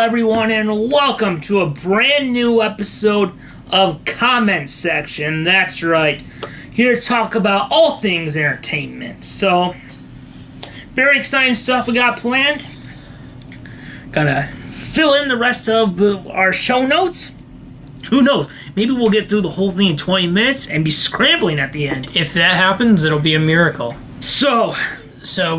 everyone, and welcome to a brand new episode of Comment Section. That's right, here to talk about all things entertainment. So, very exciting stuff we got planned. Gonna fill in the rest of our show notes. Who knows? Maybe we'll get through the whole thing in 20 minutes and be scrambling at the end. If that happens, it'll be a miracle. So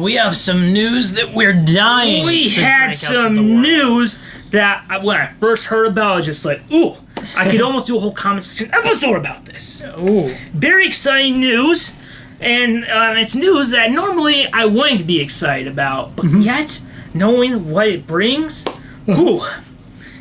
we have some news that we're dying we to had break out to the some world. news that when I first heard about, I was just like, ooh, I could almost do a whole comment section episode about this. Ooh. Very exciting news, and it's news that normally I wouldn't be excited about, but yet, knowing what it brings, ooh,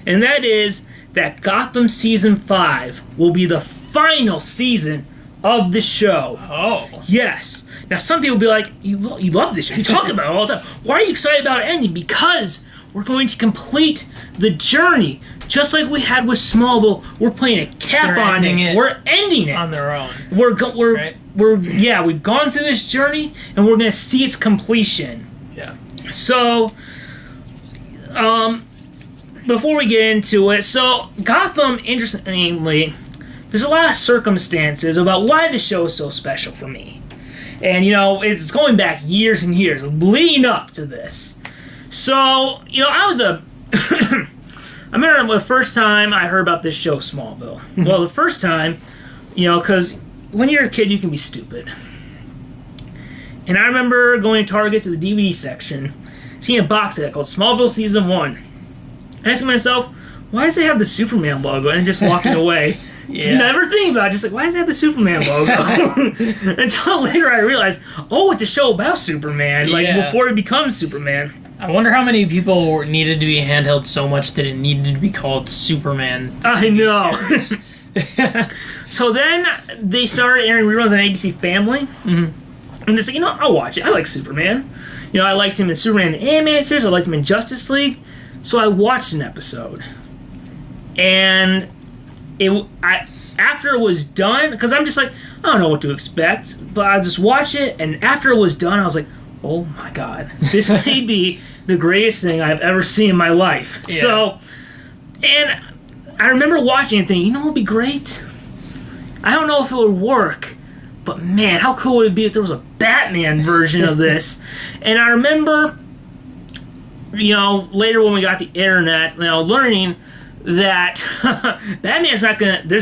and that is that Gotham Season 5 will be the final season of the show. Oh. Yes. Now, some people will be like, you love this show. You talk about it all the time. Why are you excited about it ending? Because we're going to complete the journey. Just like we had with Smallville, we're putting a cap on it. We're ending it. On their own. We've gone through this journey, and we're going to see its completion. Yeah. So, before we get into it, so Gotham, interestingly, there's a lot of circumstances about why the show is so special for me. And, it's going back years and years, leading up to this. So, I was I remember the first time I heard about this show, Smallville. Well, the first time, because when you're a kid, you can be stupid. And I remember going to Target to the DVD section, seeing a box set called Smallville Season 1. Asking myself, why does it have the Superman logo? And just walking away. Yeah. Never thinking about it. Just like, why does it have the Superman logo? Until later I realized, it's a show about Superman. Before he becomes Superman. I wonder how many people needed to be handheld so much that it needed to be called Superman. I know. So then they started airing reruns on ABC Family. Mm-hmm. I'm just like, I'll watch it. I like Superman. I liked him in Superman the Animated Series. I liked him in Justice League. So I watched an episode. And after it was done, because I'm just like, I don't know what to expect, but I just watched it, and after it was done, I was like, oh my god, this may be the greatest thing I've ever seen in my life. Yeah. So, and I remember watching and thinking, what would be great? I don't know if it would work, but man, how cool would it be if there was a Batman version of this? And I remember, later when we got the internet, learning that there's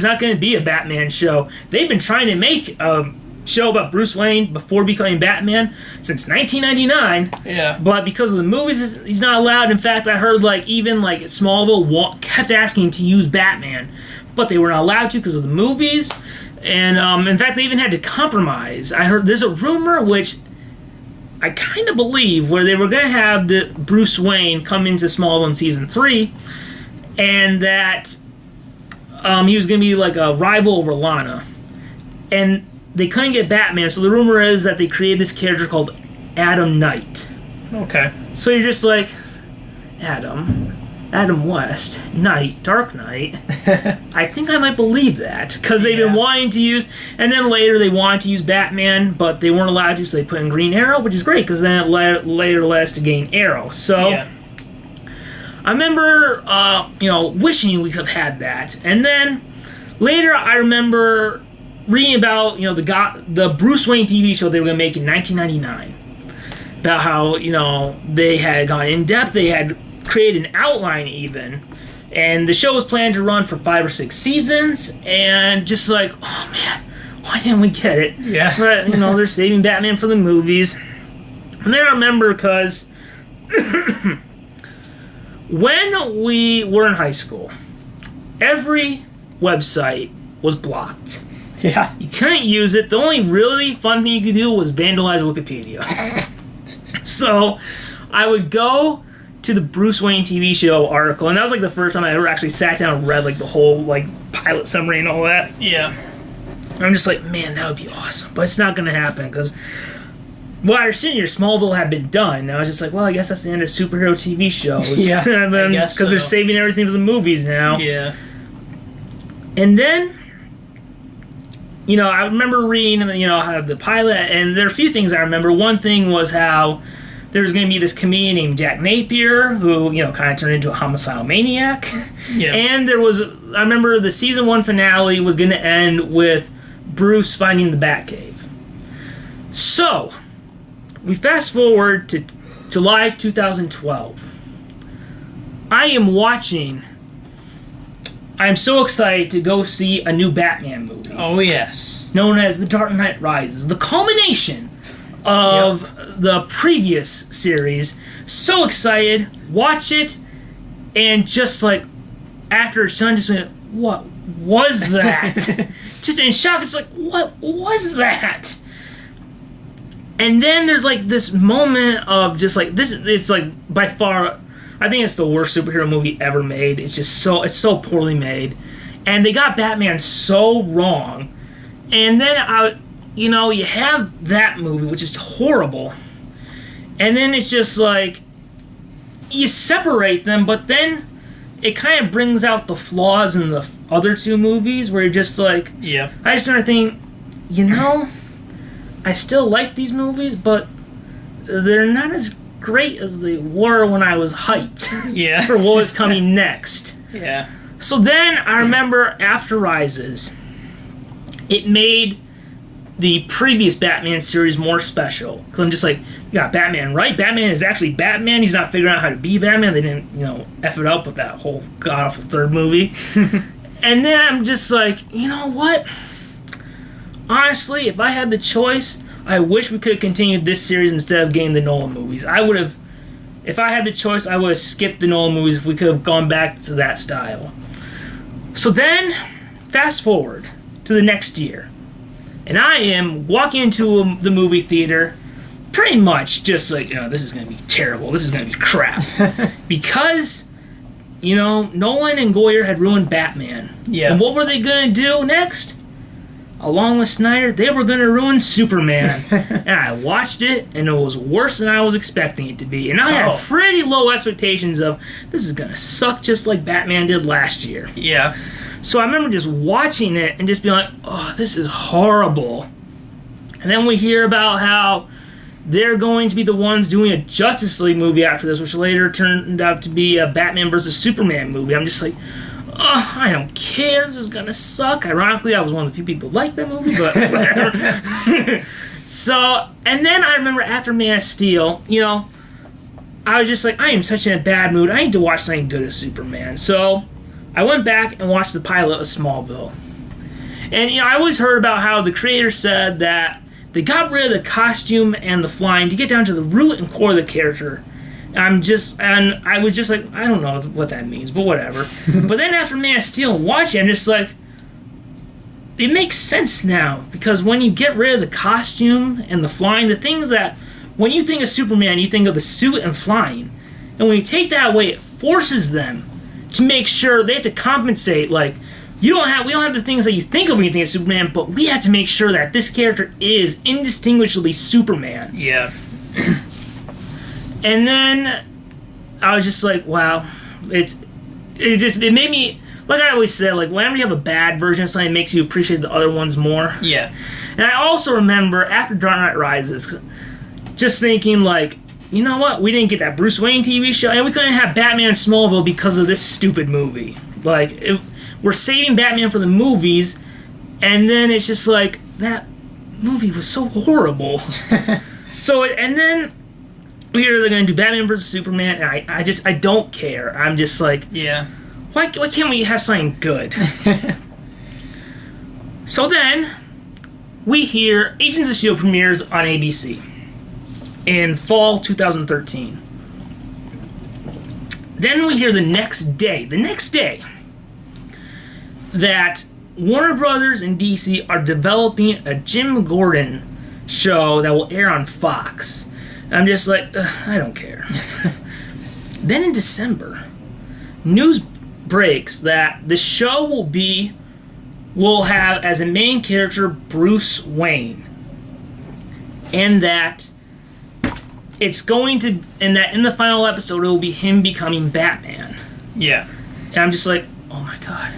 not gonna be a Batman show. They've been trying to make a show about Bruce Wayne before becoming Batman since 1999. Yeah. But because of the movies, he's not allowed. In fact, I heard even Smallville kept asking to use Batman, but they were not allowed to because of the movies. And in fact, they even had to compromise. I heard there's a rumor which I kind of believe where they were going to have the Bruce Wayne come into Smallville in season 3. And that he was going to be like a rival over Lana. And they couldn't get Batman, so the rumor is that they created this character called Adam Knight. Okay. So you're just like, Adam West, Knight, Dark Knight. I think I might believe that, because they've been wanting to use, and then later they wanted to use Batman, but they weren't allowed to, so they put in Green Arrow, which is great, because then it later led us to gain Arrow. So... Yeah. I remember, wishing we could have had that. And then later I remember reading about, the Bruce Wayne TV show they were going to make in 1999. About how, they had gone in depth, they had created an outline even. And the show was planned to run for 5 or 6 seasons. And just like, oh man, why didn't we get it? Yeah. But, they're saving Batman for the movies. And then I remember because... when we were in high school, every website was blocked. Yeah. You couldn't use it. The only really fun thing you could do was vandalize Wikipedia. So I would go to the Bruce Wayne TV show article, and that was the first time I ever actually sat down and read the whole pilot summary and all that. Yeah. And I'm just like, man, that would be awesome. But it's not going to happen because... Well, our senior Smallville had been done. And I was just like, well, I guess that's the end of superhero TV shows. Yeah, I guess because they're saving everything for the movies now. Yeah. And then, I remember reading, how the pilot, and there are a few things I remember. One thing was how There was going to be this comedian named Jack Napier who, kind of turned into a homicidal maniac. Yeah. And I remember the season 1 finale was going to end with Bruce finding the Batcave. So, we fast forward to July 2012. I am so excited to go see a new Batman movie. Oh, yes. Known as The Dark Knight Rises. The culmination of the previous series. So excited. Watch it. And just like, after it's done, just went, what was that? Just in shock. It's like, what was that? And then there's like this moment of just like, it's like by far, I think it's the worst superhero movie ever made. It's so poorly made. And they got Batman so wrong. And then, you have that movie, which is horrible. And then it's just like, you separate them, but then it kind of brings out the flaws in the other two movies where you're just like, yeah. I just started thinking, I still like these movies, but they're not as great as they were when I was hyped for what was coming next. Yeah. So then I remember after Rises, it made the previous Batman series more special. Because I'm just like, you got Batman, right? Batman is actually Batman. He's not figuring out how to be Batman. They didn't, F it up with that whole god-awful third movie. And then I'm just like, you know what? Honestly, if I had the choice, I wish we could have continued this series instead of getting the Nolan movies. If I had the choice, I would have skipped the Nolan movies if we could have gone back to that style. So then, fast forward to the next year. And I am walking into the movie theater pretty much just like, this is going to be terrible. This is going to be crap. Because, Nolan and Goyer had ruined Batman. Yeah. And what were they going to do next? Along with Snyder, they were going to ruin Superman. And I watched it, and it was worse than I was expecting it to be. And I had pretty low expectations of, this is going to suck just like Batman did last year. Yeah. So I remember just watching it and just being like, oh, this is horrible. And then we hear about how they're going to be the ones doing a Justice League movie after this, which later turned out to be a Batman vs. Superman movie. I'm just like, oh, I don't care. This is going to suck. Ironically, I was one of the few people who liked that movie, but whatever. So, and then I remember after Man of Steel, I was just like, I am such in a bad mood. I need to watch something good as Superman. So I went back and watched the pilot of Smallville. And, I always heard about how the creator said that they got rid of the costume and the flying to get down to the root and core of the character. And I was just like, I don't know what that means, but whatever. But then after Man of Steel and watching it, I'm just like, it makes sense now. Because when you get rid of the costume and the flying, the things that, when you think of Superman, you think of the suit and flying. And when you take that away, it forces them to make sure they have to compensate. Like, we don't have the things that you think of when you think of Superman, but we have to make sure that this character is indistinguishably Superman. Yeah. And then I was just like, wow, it made me, like I always say, like whenever you have a bad version of something, it makes you appreciate the other ones more. Yeah. And I also remember after Dark Knight Rises, just thinking like, you know what, we didn't get that Bruce Wayne TV show, and we couldn't have Batman in Smallville because of this stupid movie. Like, we're saving Batman for the movies, and then it's just like, that movie was so horrible. And then we hear they're going to do Batman vs. Superman, and I don't care. I'm just like, yeah. Why can't we have something good? So then, we hear Agents of S.H.I.E.L.D. premieres on ABC in fall 2013. Then we hear the next day, that Warner Brothers and DC are developing a Jim Gordon show that will air on Fox. And I'm just like, I don't care. Then in December, news breaks that the show will have as a main character Bruce Wayne. And that and that in the final episode it will be him becoming Batman. Yeah. And I'm just like, oh my god.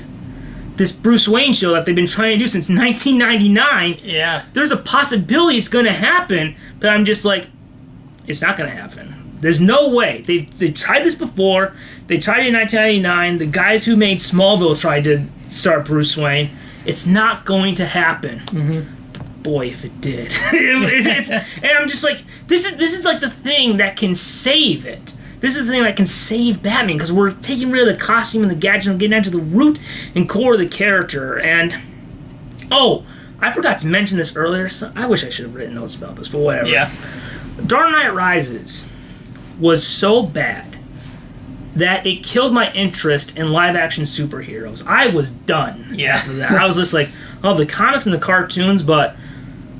This Bruce Wayne show that they've been trying to do since 1999. Yeah. There's a possibility it's going to happen, but I'm just like, it's not going to happen. There's no way. They tried this before. They tried it in 1999. The guys who made Smallville tried to start Bruce Wayne. It's not going to happen. Mm-hmm. Boy, if it did. And I'm just like, this is like the thing that can save it. This is the thing that can save Batman, because we're taking rid of the costume and the gadget and getting down to the root and core of the character. And, I forgot to mention this earlier, so I wish I should have written notes about this, but whatever. Yeah. Dark Knight Rises was so bad that it killed my interest in live-action superheroes. I was done after that. I was just like, the comics and the cartoons, but,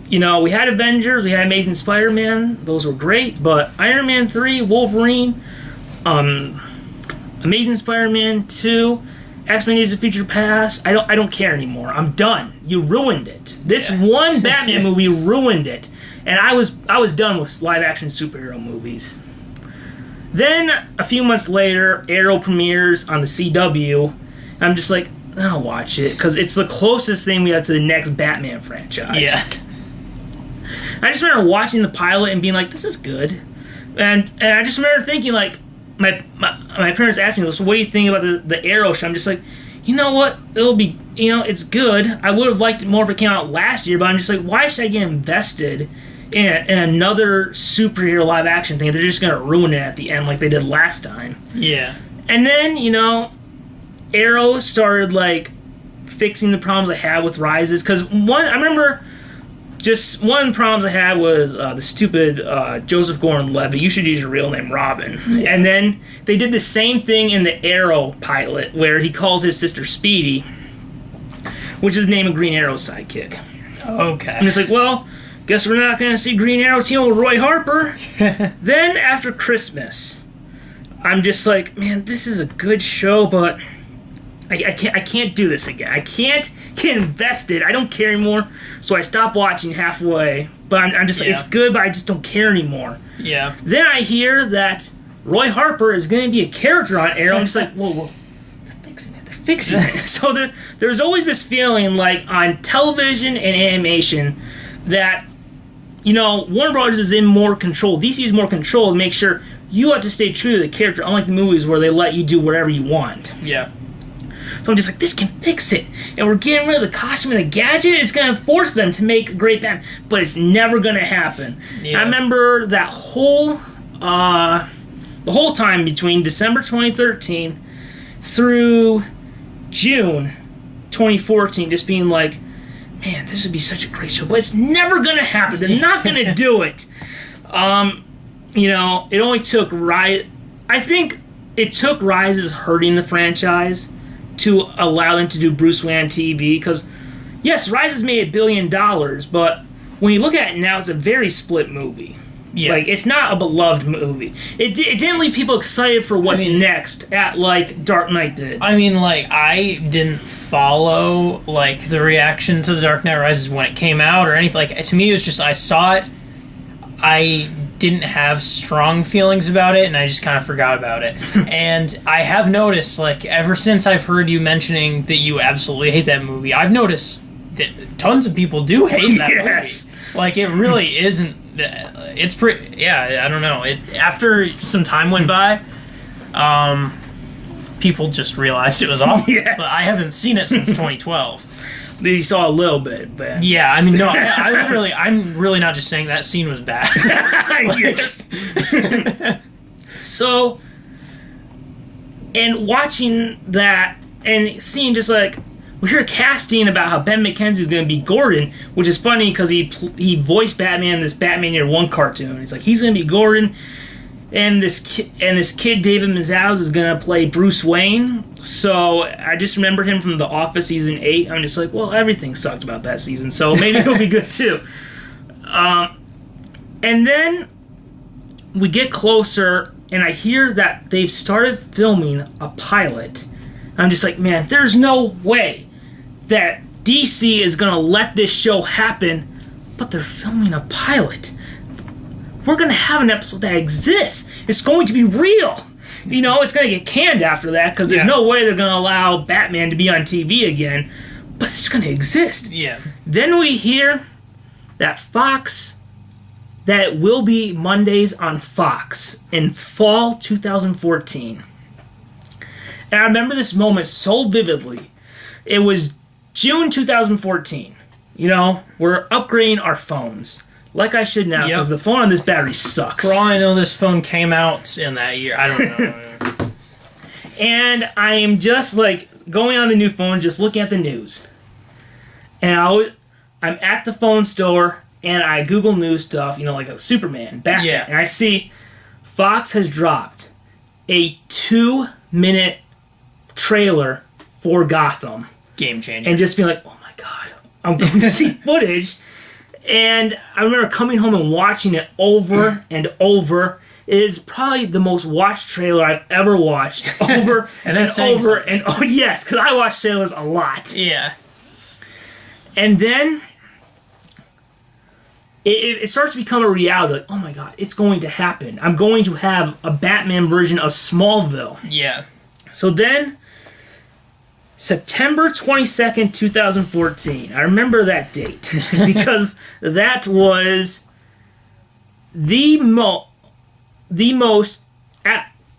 we had Avengers, we had Amazing Spider-Man, those were great, but Iron Man 3, Wolverine, Amazing Spider-Man 2, X-Men Days of Future Past, I don't care anymore. I'm done. You ruined it. This one Batman movie ruined it. And I was done with live-action superhero movies. Then, a few months later, Arrow premieres on the CW. And I'm just like, I'll watch it, because it's the closest thing we have to the next Batman franchise. Yeah. I just remember watching the pilot and being like, this is good. And I just remember thinking, like, my parents asked me, so what do you think about the Arrow show? I'm just like, you know what? It'll be, it's good. I would have liked it more if it came out last year, but I'm just like, why should I get invested in another superhero live action thing? They're just going to ruin it at the end like they did last time. Yeah. And then, Arrow started, like, fixing the problems I had with Rises. Because I remember just one of the problems I had was the stupid Joseph Gordon-Levitt. You should use your real name, Robin. Yeah. And then they did the same thing in the Arrow pilot where he calls his sister Speedy, which is the name of Green Arrow's sidekick. Okay. And it's like, well, guess we're not going to see Green Arrow team with Roy Harper. Then after Christmas, I'm just like, man, this is a good show, but I can't do this again. I can't get invested. I don't care anymore. So I stopped watching halfway. But I'm just like, it's good, but I just don't care anymore. Yeah. Then I hear that Roy Harper is going to be a character on Arrow. I'm just like, whoa. They're fixing it. So there's always this feeling like on television and animation that, Warner Brothers is in more control. DC is more control to make sure you have to stay true to the character, unlike the movies where they let you do whatever you want. Yeah. So I'm just like, this can fix it. And we're getting rid of the costume and the gadget. It's going to force them to make a great Batman. But it's never going to happen. Yeah. I remember that the whole time between December 2013 through June 2014 just being like, man, this would be such a great show. But it's never going to happen. They're not going to do it. It only took Rise. I think it took Rises hurting the franchise to allow them to do Bruce Wayne on TV, because yes, Rises made $1 billion, but when you look at it now, it's a very split movie. Yeah. Like, it's not a beloved movie. It didn't leave people excited for what's next like Dark Knight did. I mean, like, I didn't follow, like, the reaction to The Dark Knight Rises when it came out or anything. Like, to me, it was just, I saw it, I didn't have strong feelings about it, and I just kind of forgot about it. And I have noticed, like, ever since I've heard you mentioning that you absolutely hate that movie, I've noticed that tons of people do hate that movie. Like, it really isn't. It's pretty. Yeah, I don't know. After some time went by, people just realized it was awful. Yes. But I haven't seen it since 2012. You saw a little bit, but yeah, I mean, no, I'm really not just saying that scene was bad. Yes. So, and watching that and seeing just like we hear casting about how Ben McKenzie is going to be Gordon, which is funny because he voiced Batman in this Batman Year One cartoon. It's like he's going to be Gordon. And this kid, David Mazouz, is going to play Bruce Wayne. So I just remember him from The Office season 8. I'm just like, well, everything sucked about that season, so maybe he'll be good too. And then we get closer, and I hear that they've started filming a pilot. I'm just like, man, there's no way that DC is going to let this show happen, but they're filming a pilot. We're going to have an episode that exists. It's going to be real. It's going to get canned after that because there's no way they're going to allow Batman to be on TV again. But it's going to exist. Yeah. Then we hear that Fox that it will be Mondays on Fox in fall 2014. And I remember this moment so vividly. It was June 2014. You know, we're upgrading our phones. Like I should now, because the phone on this battery sucks. For all I know, this phone came out in that year. I don't know. And I am just like going on the new phone, just looking at the news. And I'm at the phone store, and I Google news stuff, you know, like a Superman, Batman. Yeah. And I see Fox has dropped a 2-minute trailer for Gotham. Game changer. And just being like, oh my god, I'm going to see footage. And I remember coming home and watching it over and over. It is probably the most watched trailer I've ever watched. Over and over something. And oh yes, because I watch trailers a lot. Yeah. And then it starts to become a reality. Like, oh my god, it's going to happen. I'm going to have a Batman version of Smallville. Yeah. So then, September 22nd, 2014. I remember that date because that was the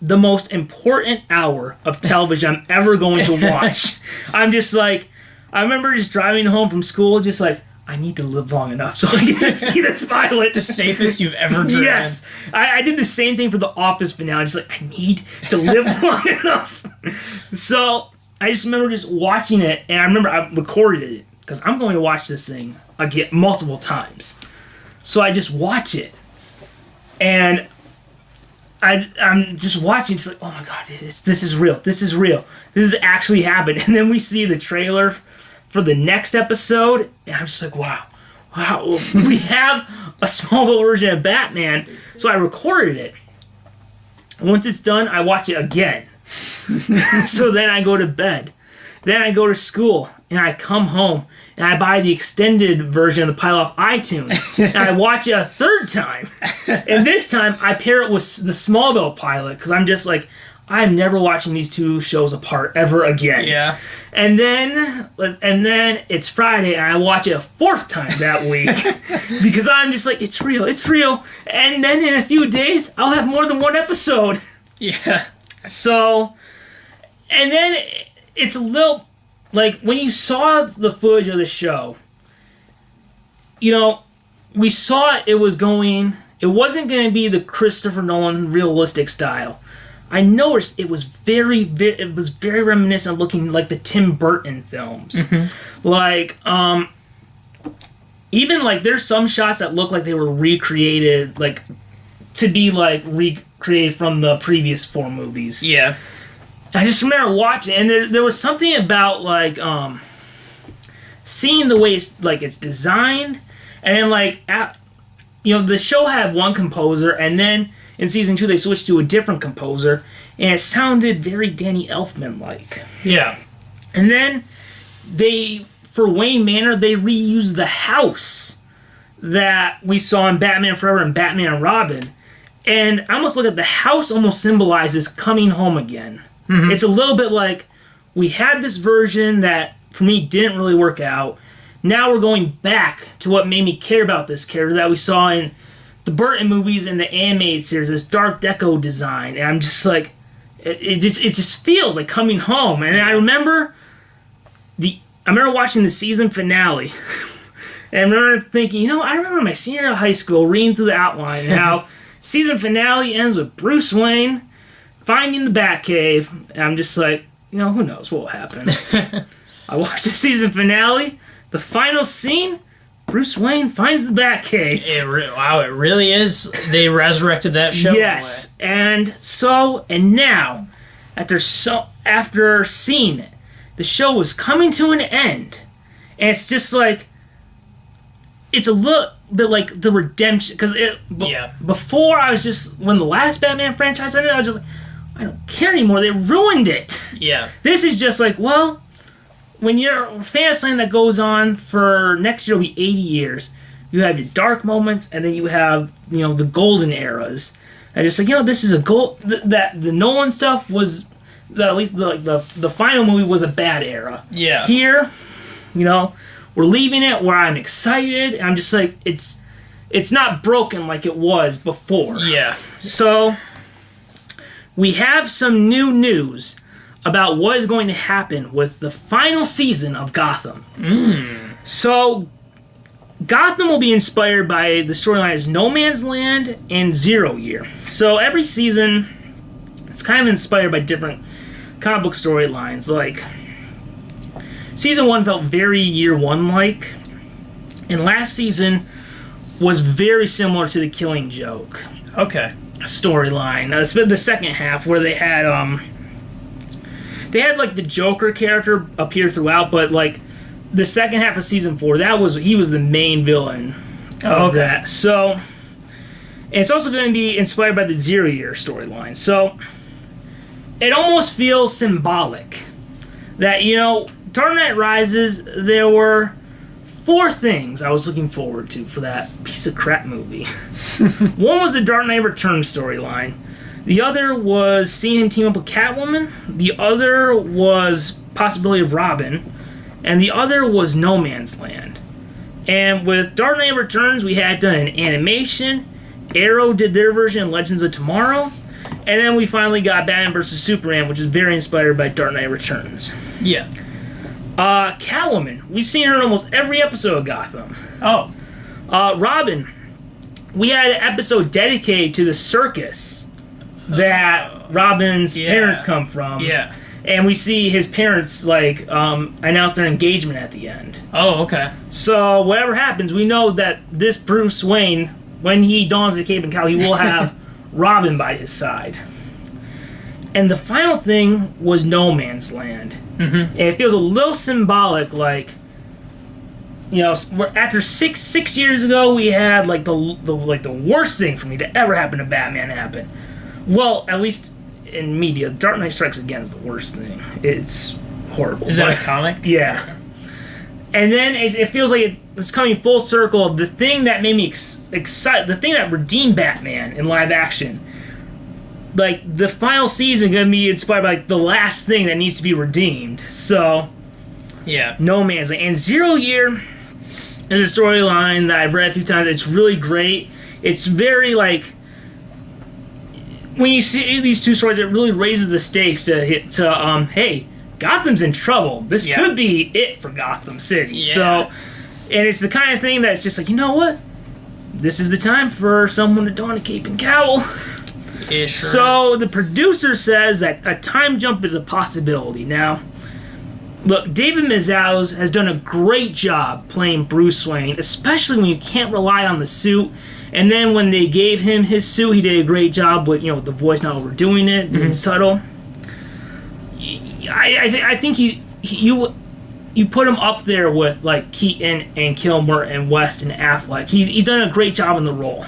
most important hour of television I'm ever going to watch. I'm just like, I remember just driving home from school, just like, I need to live long enough so I can see this pilot. The safest you've ever driven. Yes. I did the same thing for The Office finale. Just like, I need to live long enough. So I just remember just watching it, and I remember I recorded it because I'm going to watch this thing again multiple times. So I just watch it, and I'm just watching. It's like, oh my god, this is real. This is real. This is actually happened. And then we see the trailer for the next episode, and I'm just like, wow, we have a Smallville version of Batman. So I recorded it. Once it's done, I watch it again. So then I go to bed. Then I go to school, and I come home, and I buy the extended version of the pilot off iTunes, and I watch it a third time. And this time, I pair it with the Smallville pilot, because I'm just like, I'm never watching these two shows apart ever again. Yeah. And then it's Friday, and I watch it a fourth time that week, because I'm just like, it's real, it's real. And then in a few days, I'll have more than one episode. Yeah. So, and then it's a little, like, when you saw the footage of the show, you know, we saw it wasn't going to be the Christopher Nolan realistic style. I noticed it was very reminiscent, looking like the Tim Burton films. Mm-hmm. Like, even, like, there's some shots that look like they were recreated, like, to be, like, recreated from the previous 4 movies. Yeah. I just remember watching, and there was something about, like, seeing the way it's designed, and then, like, the show had one composer, and then in season 2 they switched to a different composer, and it sounded very Danny Elfman-like. Yeah. And then for Wayne Manor, they reused the house that we saw in Batman Forever and Batman and Robin. And I almost look at the house almost symbolizes coming home again. Mm-hmm. It's a little bit like, we had this version that, for me, didn't really work out. Now we're going back to what made me care about this character that we saw in the Burton movies and the animated series, this dark deco design. And I'm just like, it just feels like coming home. And I remember watching the season finale. And I remember thinking, I remember my senior year of high school reading through the outline and how season finale ends with Bruce Wayne finding the Batcave. And I'm just like, who knows what will happen. I watched the season finale. The final scene, Bruce Wayne finds the Batcave. Wow, it really is. They resurrected that show. Yes. And now, after seeing it, the show was coming to an end. And it's just like, it's a little bit like the redemption, because before I was just, when the last Batman franchise ended, I was just like, I don't care anymore. They ruined it. Yeah. This is just like, well, when you're fantasying that goes on for next year will be 80 years, you have your dark moments, and then you have the golden eras. And just like this is a gold that the Nolan stuff was, at least the final movie was a bad era. Yeah. Here, we're leaving it where I'm excited. And I'm just like, it's not broken like it was before. Yeah. So we have some new news about what is going to happen with the final season of Gotham. So Gotham will be inspired by the storylines No Man's Land and 0 Year. So every season, it's kind of inspired by different comic book storylines. Like, season 1 felt very Year 1-like, and last season was very similar to the Killing Joke storyline. The second half, where they had like the Joker character appear throughout, but like the second half of season 4, he was the main villain of that. So, and it's also going to be inspired by the 0 Year storyline. So it almost feels symbolic that, Dark Knight Rises, there were 4 things I was looking forward to for that piece of crap movie. One was the Dark Knight Returns storyline. The other was seeing him team up with Catwoman. The other was possibility of Robin. And the other was No Man's Land. And with Dark Knight Returns, we had done an animation. Arrow did their version, Legends of Tomorrow. And then we finally got Batman vs. Superman, which is very inspired by Dark Knight Returns. Yeah. Catwoman. We've seen her in almost every episode of Gotham. Oh. Robin. We had an episode dedicated to the circus that Robin's parents come from. Yeah. And we see his parents, announce their engagement at the end. Oh, okay. So, whatever happens, we know that this Bruce Wayne, when he dons the cape and cowl, he will have Robin by his side. And the final thing was No Man's Land. Mm-hmm. And it feels a little symbolic, after six years ago, we had, the worst thing for me to ever happen to Batman happen. Well, at least in media, Dark Knight Strikes Again is the worst thing. It's horrible. Is that a comic? Yeah. And then it feels like it's coming full circle of the thing that made me excited, the thing that redeemed Batman in live action. Like, the final season going to be inspired by the last thing that needs to be redeemed. So, yeah. No Man's Land. And 0 Year is a storyline that I've read a few times. It's really great. It's very, when you see these two stories, it really raises the stakes to hey, Gotham's in trouble. This could be it for Gotham City. Yeah. So, and it's the kind of thing that's just like, you know what? This is the time for someone to don a cape and cowl. It sure So is. the producer says that a time jump is a possibility. Now, look, David Mazouz has done a great job playing Bruce Wayne, especially when you can't rely on the suit. And then when they gave him his suit, he did a great job with, the voice not overdoing it, being subtle. I think you put him up there with Keaton and Kilmer and West and Affleck. He's done a great job in the role.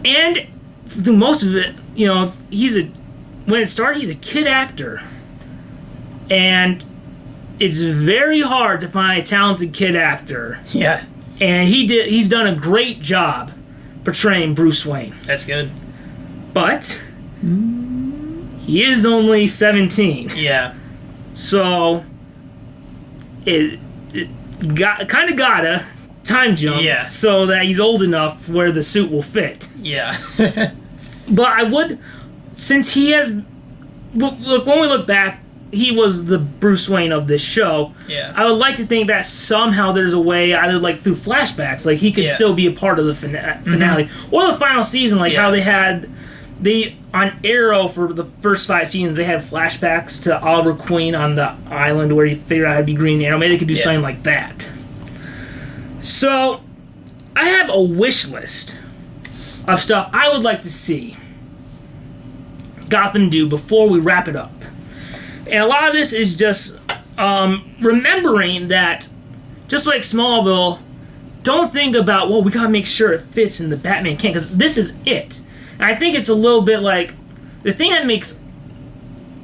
And through most of it, when it started, he's a kid actor. And it's very hard to find a talented kid actor. Yeah. And he's done a great job portraying Bruce Wayne. That's good. But he is only 17. Yeah. So it gotta time jump so that he's old enough where the suit will fit. Yeah. But I would, since he has, look, when we look back, he was the Bruce Wayne of this show. Yeah. I would like to think that somehow there's a way, either through flashbacks, he could still be a part of the finale, or the final season, how they had on Arrow for the first 5 seasons, they had flashbacks to Oliver Queen on the island where he figured out how to be Green Arrow. Maybe they could do something like that. So, I have a wish list of stuff I would like to see Gotham do before we wrap it up. And a lot of this is just remembering that, just like Smallville, don't think about, we gotta make sure it fits in the Batman canon, because this is it. And I think it's a little bit like, the thing that makes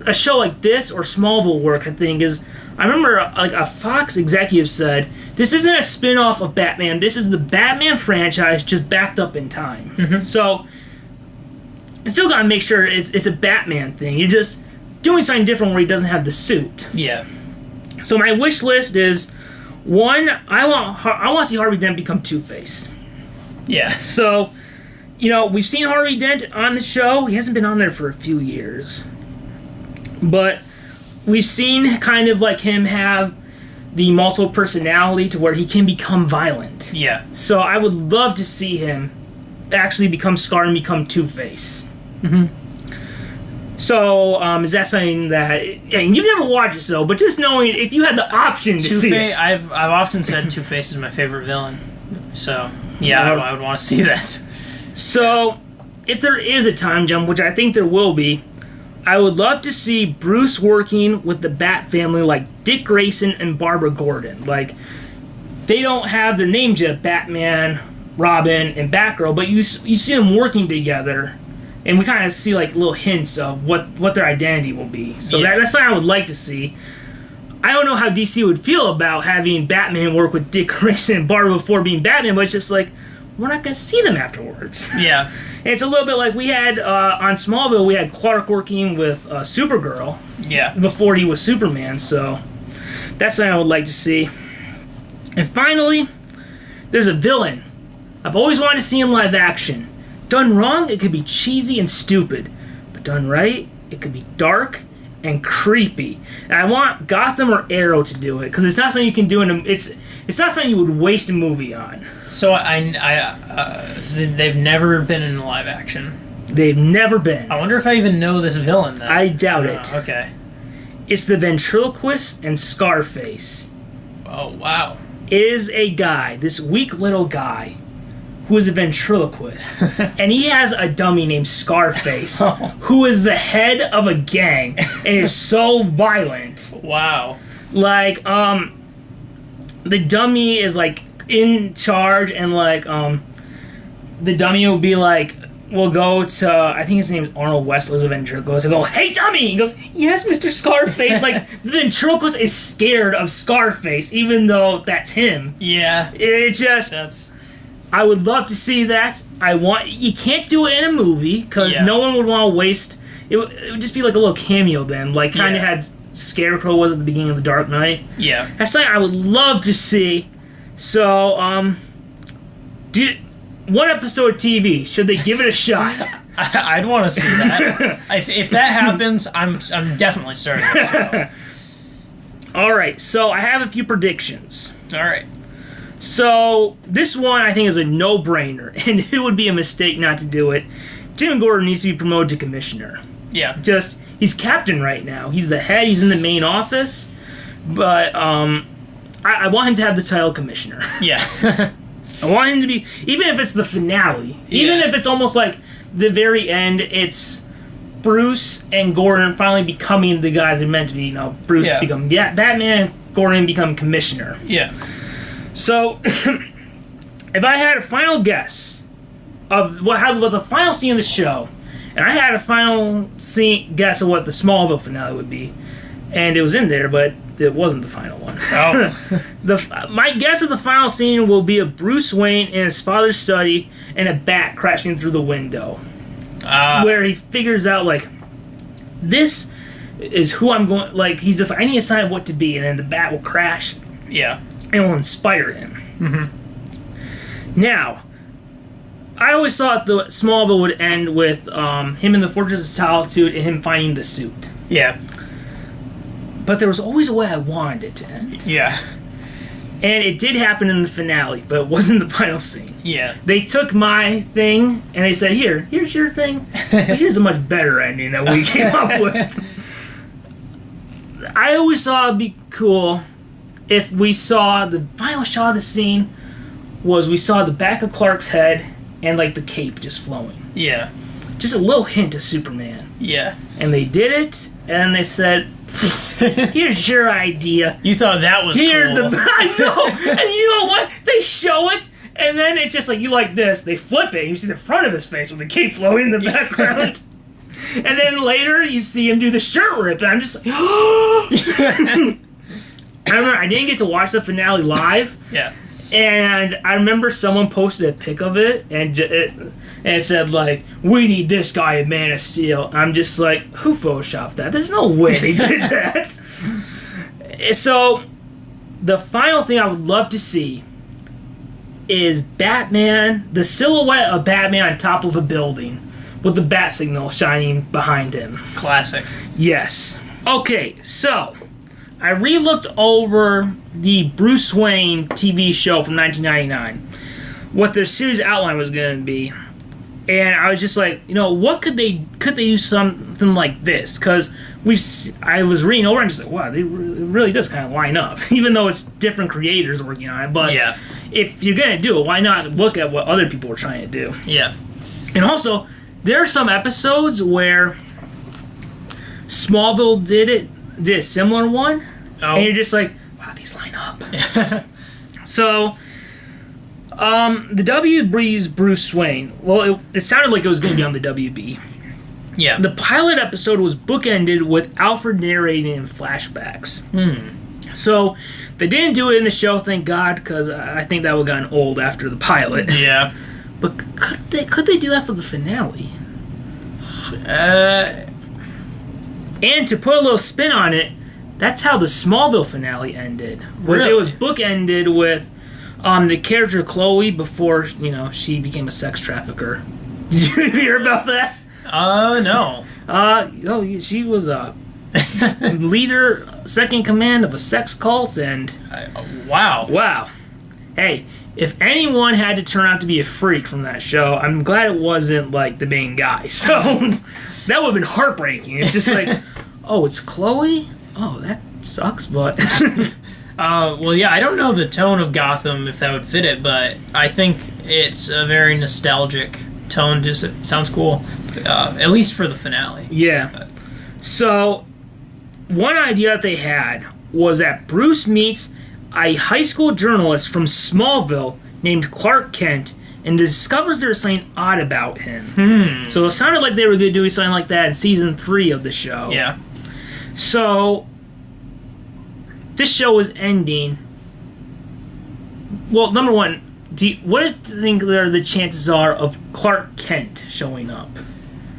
a show like this or Smallville work, I think, is, I remember a Fox executive said, this isn't a spin-off of Batman, this is the Batman franchise just backed up in time. Mm-hmm. So, you still gotta make sure it's a Batman thing. You're just doing something different where he doesn't have the suit. Yeah. So my wish list is, one, I want to see Harvey Dent become Two-Face. Yeah. So, we've seen Harvey Dent on the show. He hasn't been on there for a few years. But we've seen kind of like him have the multiple personality to where he can become violent. Yeah. So I would love to see him actually become Scar and become Two-Face. Mm-hmm. So, is that something that... you've never watched it, so, but just knowing if you had the option to see it... I've often said Two-Face is my favorite villain. So, yeah, I would want to see that. So, if there is a time jump, which I think there will be, I would love to see Bruce working with the Bat family like Dick Grayson and Barbara Gordon. Like, they don't have their names yet, Batman, Robin, and Batgirl, but you see them working together, and we kind of see like little hints of what their identity will be. So that's something I would like to see. I don't know how DC would feel about having Batman work with Dick Grayson and Barbara before being Batman, but it's just like, we're not going to see them afterwards. Yeah. And it's a little bit like we had on Smallville, we had Clark working with Supergirl before he was Superman, so that's something I would like to see. And finally, there's a villain. I've always wanted to see in live action. Done wrong, it could be cheesy and stupid. But done right, it could be dark and creepy. And I want Gotham or Arrow to do it, because it's not something you can do it's not something you would waste a movie on. So they've never been in live action. They've never been. I wonder if I even know this villain, then. I doubt it. Okay. It's the ventriloquist and Scarface. Oh, wow. It is a guy, this weak little guy, who is a ventriloquist. And he has a dummy named Scarface, who is the head of a gang and is so violent. Wow. Like, the dummy is, like, in charge, and, like, the dummy will be, like, we'll go to, I think his name is Arnold Westler's a ventriloquist, and go, hey, dummy! He goes, yes, Mr. Scarface. Like, the ventriloquist is scared of Scarface, even though that's him. Yeah. It's just... I would love to see that. You can't do it in a movie, because no one would want to waste... It would just be like a little cameo then, like kind of had Scarecrow was at the beginning of The Dark Knight. Yeah. That's something I would love to see. So, one episode of TV, should they give it a shot? I'd want to see that. If that happens, I'm definitely starting the show. Alright, so I have a few predictions. Alright. So, this one I think is a no-brainer, and it would be a mistake not to do it. Jim Gordon needs to be promoted to commissioner. Yeah. He's captain right now. He's the head, he's in the main office, but I want him to have the title commissioner. Yeah. I want him to be, even if it's the finale, even if it's almost like the very end, it's Bruce and Gordon finally becoming the guys they're meant to be. Bruce become Batman, Gordon become commissioner. Yeah. So, if I had a final guess of what the final scene of the show, and I had a final guess of what the Smallville finale would be, and it was in there, but it wasn't the final one. Oh. My guess of the final scene will be a Bruce Wayne in his father's study and a bat crashing through the window. Where he figures out, like, this is who I'm going... Like, he's just like, I need to decide what to be, and then the bat will crash. Yeah. And it will inspire him. Mm-hmm. Now, I always thought the Smallville would end with him in the Fortress of Solitude and him finding the suit. Yeah. But there was always a way I wanted it to end. Yeah. And it did happen in the finale, but it wasn't the final scene. Yeah. They took my thing, and they said, here's your thing, but here's a much better ending that we came up with. I always thought it'd be cool if we saw the final shot of the scene was we saw the back of Clark's head and, like, the cape just flowing. Yeah. Just a little hint of Superman. Yeah. And they did it, and they said, here's your idea. You thought that was here's cool. I know. And you know what? They show it, and then it's just like, you like this. They flip it, and you see the front of his face with the cape flowing in the background. And then later, you see him do the shirt rip, and I'm just like, I remember I didn't get to watch the finale live. Yeah. And I remember someone posted a pic of it, and it said, like, we need this guy in Man of Steel. I'm just like, who photoshopped that? There's no way they did that. So, the final thing I would love to see is Batman, the silhouette of Batman on top of a building with the bat signal shining behind him. Classic. Yes. Okay, so I re-looked over the Bruce Wayne TV show from 1999, what their series outline was going to be, and I was just like, what could they use something like this? Because I was reading over and just like, wow, it really does kind of line up, even though it's different creators working on it. But yeah, if you're going to do it, why not look at what other people are trying to do? Yeah. And also, there are some episodes where Smallville did a similar one, and you're just like, wow, these line up. So, the WB's Bruce Wayne, well, it sounded like it was going to be on the WB. Yeah. The pilot episode was bookended with Alfred narrating in flashbacks. So, they didn't do it in the show, thank God, because I think that would have gotten old after the pilot. Yeah. But could they do that for the finale? And to put a little spin on it, that's how the Smallville finale ended. Really? It was bookended with the character Chloe before she became a sex trafficker. Did you hear about that? No. She was a leader, second command of a sex cult, and wow. Hey, if anyone had to turn out to be a freak from that show, I'm glad it wasn't like the main guy. So that would have been heartbreaking. It's just like, oh, it's Chloe? Oh, that sucks, but... well, yeah, I don't know the tone of Gotham, if that would fit it, but I think it's a very nostalgic tone. Just it sounds cool, at least for the finale. Yeah. So, one idea that they had was that Bruce meets a high school journalist from Smallville named Clark Kent and discovers there's something odd about him. So it sounded like they were going to do something like that in season 3 of the show. Yeah. So, this show is ending. Well, number one, what do you think the chances are of Clark Kent showing up?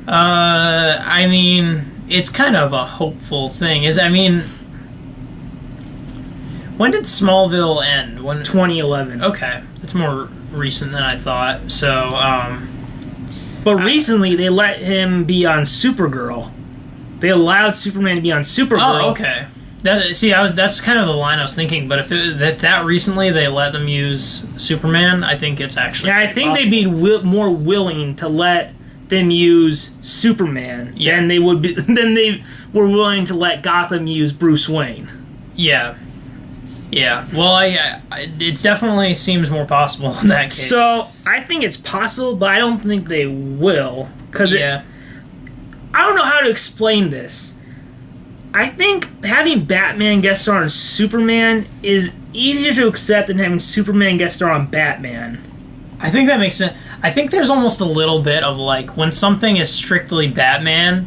I mean, it's kind of a hopeful thing. When did Smallville end? 2011. Okay, it's more recent than I thought. So, but recently they let him be on Supergirl. They allowed Superman to be on Supergirl. Oh, okay. That's kind of the line I was thinking. But if that recently they let them use Superman, I think it's actually I think possible. they'd be more willing to let them use Superman than they would be than they were willing to let Gotham use Bruce Wayne. Yeah. Well, it definitely seems more possible in that case. So I think it's possible, but I don't think they will because I don't know how to explain this. I think having Batman guest star on Superman is easier to accept than having Superman guest star on Batman. I think that makes sense. I think there's almost a little bit of like when something is strictly Batman,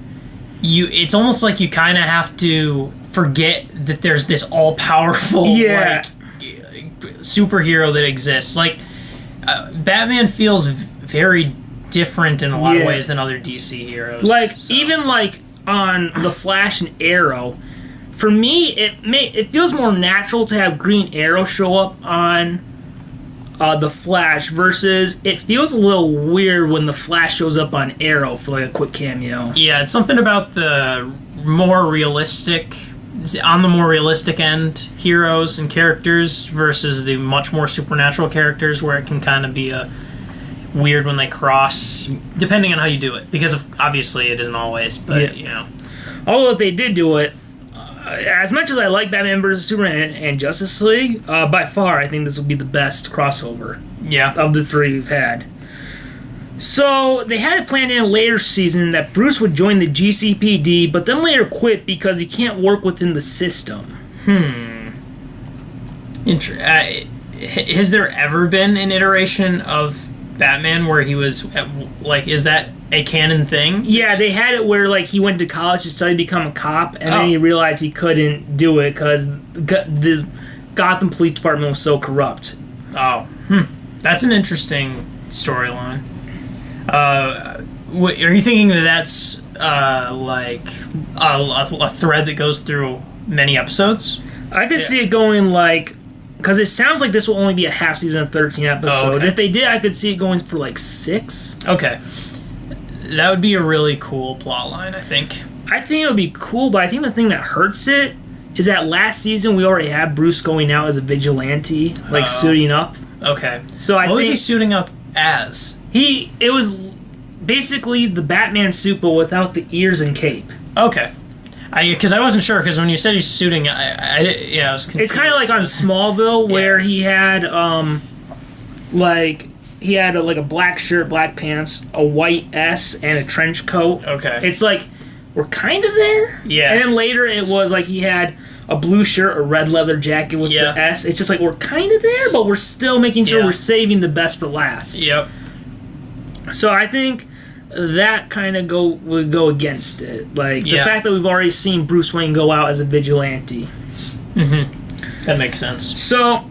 it's almost like you kind of have to forget that there's this all-powerful superhero that exists. Like Batman feels very different in a lot of ways than other DC heroes. Even like on The Flash and Arrow, for me it feels more natural to have Green Arrow show up on The Flash versus it feels a little weird when The Flash shows up on Arrow for like a quick cameo. Yeah, it's something about the more realistic end heroes and characters versus the much more supernatural characters where it can kind of be a weird when they cross, depending on how you do it, because obviously it isn't always, but although if they did do it, as much as I like Batman vs Superman and Justice League, by far I think this will be the best crossover of the 3 we've had. So they had it planned in a later season that Bruce would join the GCPD, but then later quit because he can't work within the system. Has there ever been an iteration of Batman where he was is that a canon thing? Yeah, they had it where like he went to college to study to become a cop, and then he realized he couldn't do it because the Gotham Police Department was so corrupt. That's an interesting storyline. Are you thinking that's like a thread that goes through many episodes? I could see it going like because it sounds like this will only be a half season of 13 episodes. Oh, okay. If they did, I could see it going for like 6. Okay. That would be a really cool plot line, I think. I think it would be cool, but I think the thing that hurts it is that last season we already had Bruce going out as a vigilante, like suiting up. Okay. So I what was think he suiting up as? it was basically the Batman suit, but without the ears and cape. Okay. Because I wasn't sure, because when you said he's suiting, I was confused. It's kind of like on Smallville, where he had a black shirt, black pants, a white S, and a trench coat. Okay. It's like we're kind of there. Yeah. And then later it was like he had a blue shirt, a red leather jacket with the S. It's just like we're kind of there, but we're still making sure we're saving the best for last. Yep. So I think that kind of would go against it. Like the fact that we've already seen Bruce Wayne go out as a vigilante. Mm-hmm. That makes sense. So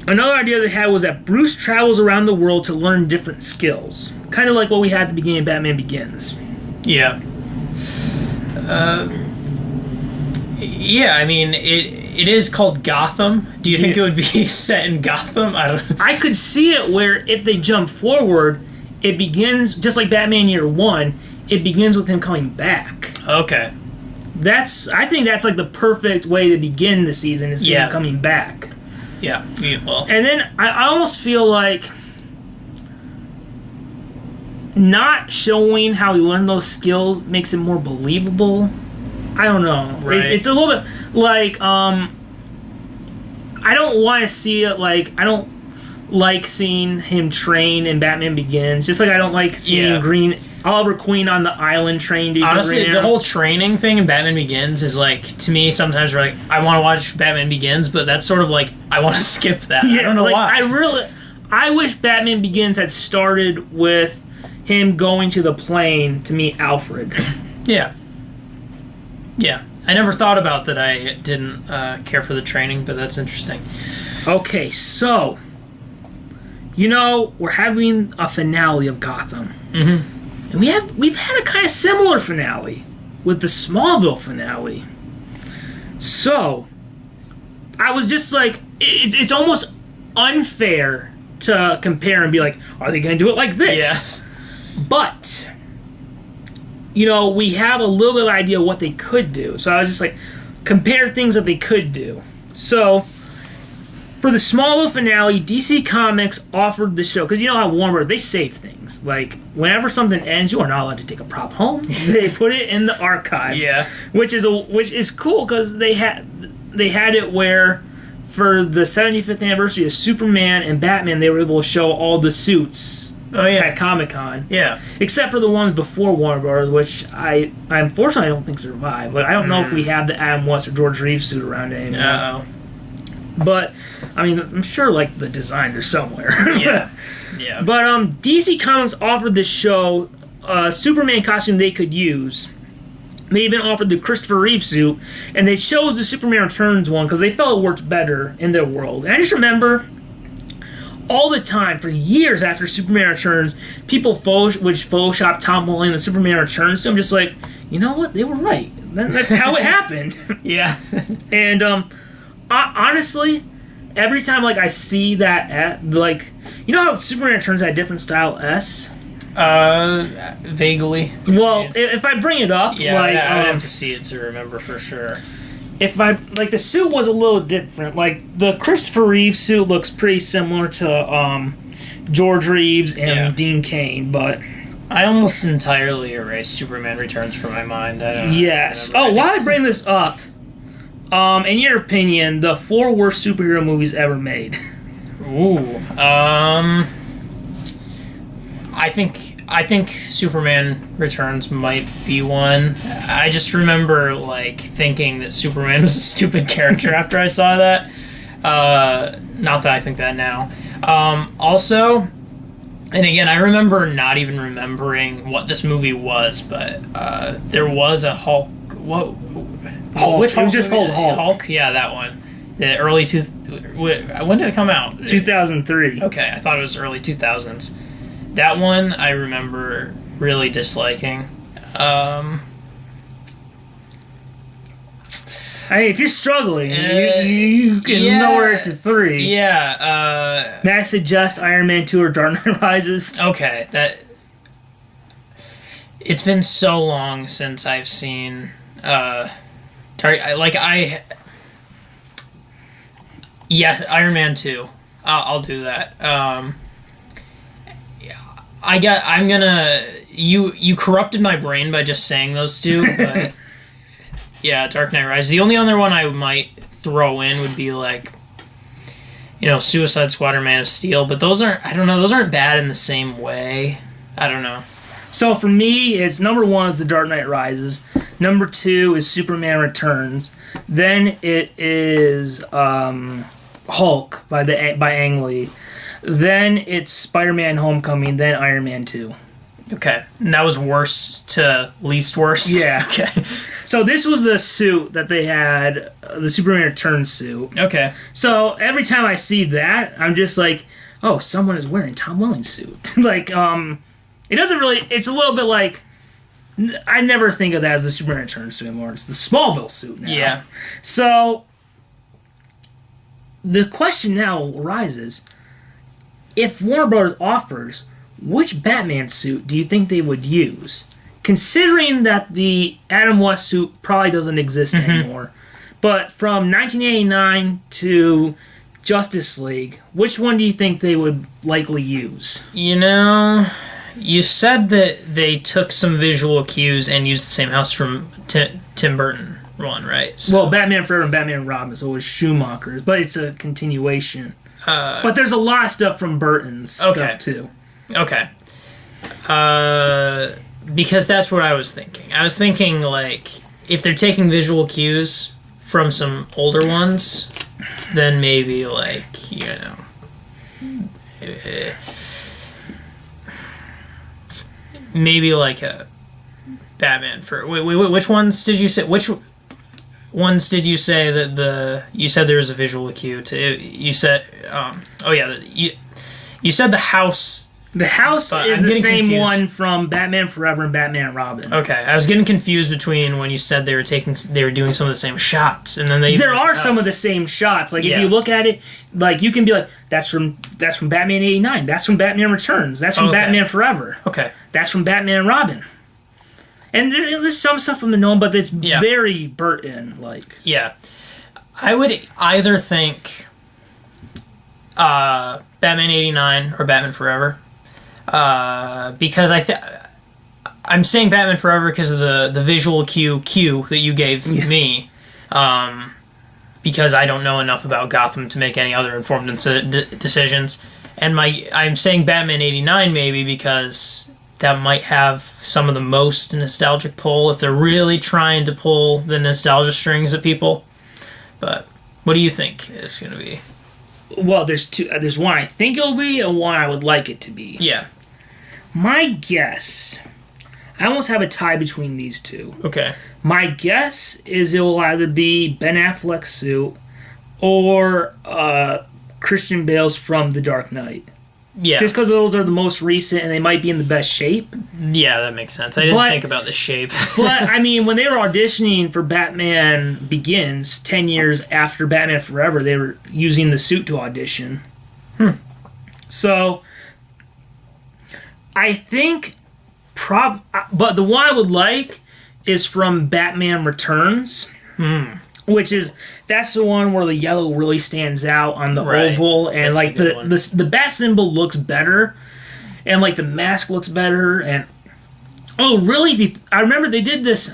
another idea they had was that Bruce travels around the world to learn different skills. Kind of like what we had at the beginning of Batman Begins. Yeah. Yeah, I mean, it is called Gotham. Do you think it would be set in Gotham? I don't know. I could see it where if they jump forward, it begins, just like Batman Year 1, it begins with him coming back. Okay. I think that's like the perfect way to begin the season, is him coming back. Yeah, well. And then I almost feel like not showing how he learned those skills makes it more believable. I don't know. Right. It's a little bit like, I don't want to see it like, I don't like seeing him train in Batman Begins, just like I don't like seeing Oliver Queen on the island trained. Honestly, the whole training thing in Batman Begins is like, to me, sometimes we're like, I want to watch Batman Begins, but that's sort of like, I want to skip that. I don't know why. I wish Batman Begins had started with him going to the plane to meet Alfred. Yeah. Yeah. I never thought about that. I didn't care for the training, but that's interesting. Okay, so we're having a finale of Gotham. Mm-hmm. And we've had a kind of similar finale with the Smallville finale. So I was just like, it's almost unfair to compare and be like, are they going to do it like this? Yeah. But we have a little bit of idea what they could do. So I was just like, compare things that they could do. So for the Smallville finale, DC Comics offered the show, because how Warner Bros., they save things. Like, whenever something ends, you are not allowed to take a prop home. They put it in the archives. Yeah. Which is cool, because they had it where, for the 75th anniversary of Superman and Batman, they were able to show all the suits at Comic-Con. Yeah. Except for the ones before Warner Bros., which I unfortunately don't think survived. But I don't know if we have the Adam West or George Reeves suit around anymore. Uh-oh. But I mean, I'm sure like the designs are somewhere. Yeah. Yeah. But DC Comics offered this show a Superman costume they could use. They even offered the Christopher Reeve suit, and they chose the Superman Returns one because they felt it worked better in their world. And I just remember all the time, for years after Superman Returns, people would Photoshop Tom Welling the Superman Returns. So I'm just like, you know what? They were right. That's how it happened. Yeah. And honestly, every time like I see that how Superman Returns had a different style S? Vaguely. Well, if I bring it up, I have to see it to remember for sure. If the suit was a little different. Like the Christopher Reeve suit looks pretty similar to George Reeves and Dean Cain, but I almost entirely erased Superman Returns from my mind. I don't know. Yes. Why I bring this up? In your opinion, the 4 worst superhero movies ever made. Ooh. I think Superman Returns might be one. I just remember thinking that Superman was a stupid character after I saw that. Not that I think that now. Also, and again, I remember not even remembering what this movie was, but there was a Hulk. What? Hulk. Which Hulk? It was just called Hulk. Hulk. Yeah, that one. The early when did it come out? 2003. Okay, I thought it was early 2000s. That one I remember really disliking. if you're struggling, you can lower it to 3. Yeah. May I suggest Iron Man 2 or Dark Knight Rises? Okay, it's been so long since I've seen Iron Man 2. I'll do that. You corrupted my brain by just saying those two, but yeah, Dark Knight Rises. The only other one I might throw in would be like, Suicide Squad or Man of Steel, but those aren't bad in the same way. I don't know. So for me, it's number 1 is The Dark Knight Rises. Number 2 is Superman Returns. Then it is Hulk by Ang Lee. Then it's Spider-Man Homecoming. Then Iron Man 2. Okay, and that was worst to least worst? Yeah. Okay. So this was the suit that they had, the Superman Returns suit. Okay. So every time I see that, I'm just like, oh, someone is wearing Tom Welling's suit. It doesn't really... It's a little bit like... I never think of that as the Superman Returns suit anymore. It's the Smallville suit now. Yeah. So, the question now arises, if Warner Brothers offers, which Batman suit do you think they would use? Considering that the Adam West suit probably doesn't exist anymore. But from 1989 to Justice League, which one do you think they would likely use? You said that they took some visual cues and used the same house from Tim Burton one, right? So, well, Batman Forever and Batman and Robin, so it was Schumacher's, but it's a continuation. But there's a lot of stuff from Burton's stuff, too. Okay. Because that's what I was thinking. I was thinking, if they're taking visual cues from some older ones, then maybe, maybe a Batman for... Wait, which ones did you say? Which ones did you say that you said there was a visual cue to? You said... you said the house... The house is the same one from Batman Forever and Batman and Robin. Okay, I was getting confused between when you said they were doing some of the same shots, and then there are some of the same shots. If you look at it, you can be like, that's from Batman '89, that's from Batman Returns, that's from Batman Forever. Okay, that's from Batman and Robin. And there's some stuff from the Nolan, but it's very Burton Yeah, I would either think Batman '89 or Batman Forever. Because I'm saying Batman Forever because of the visual cue that you gave me, because I don't know enough about Gotham to make any other informed decisions, and I'm saying Batman '89 maybe because that might have some of the most nostalgic pull if they're really trying to pull the nostalgia strings at people. But what do you think is going to be? Well, there's two. There's one I think it'll be, and one I would like it to be. Yeah. My guess, I almost have a tie between these two. Okay. My guess is it will either be Ben Affleck's suit or Christian Bale's from The Dark Knight. Yeah. Just because those are the most recent and they might be in the best shape. Yeah, that makes sense. I didn't think about the shape. But, when they were auditioning for Batman Begins 10 years after Batman Forever, they were using the suit to audition. So, I think... but the one I would like is from Batman Returns. Which is... That's the one where the yellow really stands out on the oval, and the bat symbol looks better, and the mask looks better, and really? I remember they did this.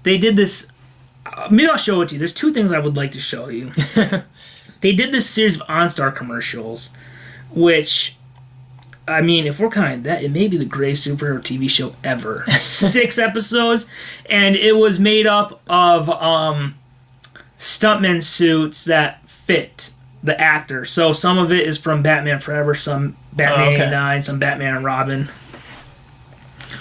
They did this. Maybe I'll show it to you. There's two things I would like to show you. They did this series of OnStar commercials, which, if we're kind of that, it may be the greatest superhero TV show ever. 6 episodes, and it was made up of stuntman suits that fit the actor. So some of it is from Batman Forever, some Batman '89, some Batman and Robin.